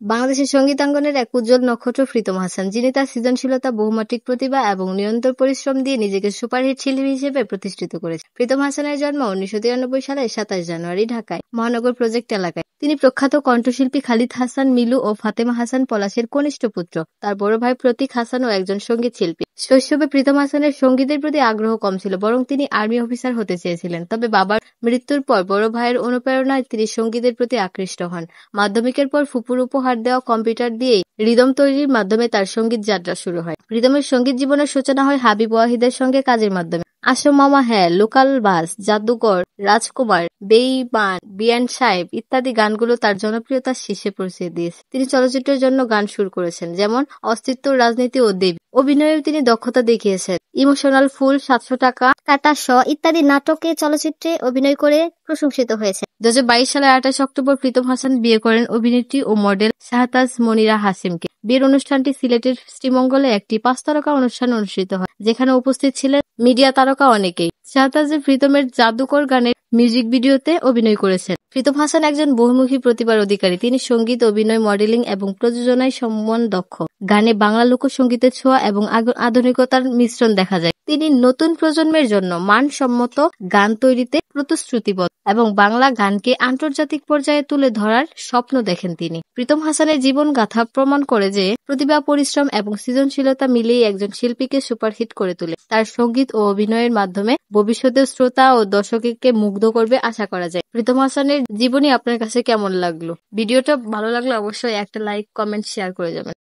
বাংলাদেশের সঙ্গীতাঙ্গনের এক উজ্জ্বল নক্ষত্র প্রীতম হাসান, যিনি তার সৃজনশীলতা, বহুমাত্রিক প্রতিভা এবং নিরন্তর পরিশ্রম দিয়ে নিজেকে সুপারহিট শিল্পী হিসেবে প্রতিষ্ঠিত করেছেন। প্রীতম হাসানের জন্ম 1993 সালের 27 জানুয়ারি ঢাকায় মহানগর প্রজেক্ট এলাকায়। তিনি প্রখ্যাত কণ্ঠশিল্পী খালিদ হাসান মিলু ও ফাতেমা হাসান পলাশের কনিষ্ঠ পুত্র। তার বড় ভাই প্রতীক হাসানও একজন সঙ্গীত শিল্পী। শৈশবে প্রীতম হাসানের সঙ্গীতের প্রতি আগ্রহ কম ছিল, বরং তিনি আর্মি অফিসার হতে চেয়েছিলেন। তবে বাবার মৃত্যুর পর বড় ভাইয়ের অনুপ্রেরণায় তিনি সঙ্গীতের প্রতি আকৃষ্ট হন। মাধ্যমিকের পর ফুপুর উপহার দেওয়া কম্পিউটার দিয়েই রিদম তৈরির মাধ্যমে তার সঙ্গীত যাত্রা শুরু হয়। রিদমের সঙ্গীত জীবনের সূচনা হয় হাবিব ওয়াহিদের সঙ্গে কাজের মাধ্যমে। আসো মামা হ্যাঁ, লোকাল বাস, জাদুকর, রাজকুমার, বেঈমান, বিয়ান সাহেব ইত্যাদি গানগুলো তার জনপ্রিয়তার শীর্ষে পৌঁছে দিয়েছে। তিনি চলচ্চিত্রের জন্য গান সুর করেছেন, যেমন অস্তিত্ব, রাজনীতি ও দেবী। অভিনয়েও তিনি দক্ষতা দেখিয়েছেন। ইমোশনাল ফুল, 700 টাকা, কাটা শ ইত্যাদি নাটকে চলচ্চিত্রে অভিনয় করে প্রশংসিত হয়েছে। 2022 সালের 28 অক্টোবর প্রীতম হাসান বিয়ে করেন অভিনেত্রী ও মডেল শাহতাজ মনিরা হাসিমকে। বিয়ের অনুষ্ঠানটি সিলেটের শ্রীমঙ্গলে একটি 5 তারকা অনুষ্ঠানে অনুষ্ঠিত হয়, যেখানে উপস্থিত ছিলেন মিডিয়া তারকা অনেকেই। শাহতাজে প্রীতমের জাদুকর গানের মিউজিক ভিডিওতে অভিনয় করেছেন। প্রীতম হাসান একজন বহুমুখী প্রতিভার অধিকারী। তিনি সঙ্গীত, অভিনয়, মডেলিং এবং প্রযোজনায় সমান দক্ষ। গানে বাংলা লোকসঙ্গীতের ছোঁয়া এবং আধুনিকতার মিশ্রণ দেখা যায়। তিনি নতুন প্রজন্মের জন্য মানসম্মত গান তৈরিতে প্রতিশ্রুতিবদ্ধ এবং বাংলা গানকে আন্তর্জাতিক পর্যায়ে তুলে ধরার স্বপ্ন দেখেন তিনি। প্রীতম হাসানের জীবন গাথা প্রমাণ করে যে প্রতিভা, পরিশ্রম এবং সৃজনশীলতা মিলিয়ে একজন শিল্পীকে সুপারহিট করে তোলে। তার সঙ্গীত ও অভিনয়ের মাধ্যমে ভবিষ্যতে শ্রোতা ও দর্শককে মুগ্ধ করবে আশা করা যায়। প্রীতম হাসানের জীবনী আপনার কাছে কেমন লাগলো? ভিডিওটা ভালো লাগলে অবশ্যই একটা লাইক, কমেন্ট, শেয়ার করে যাবেন।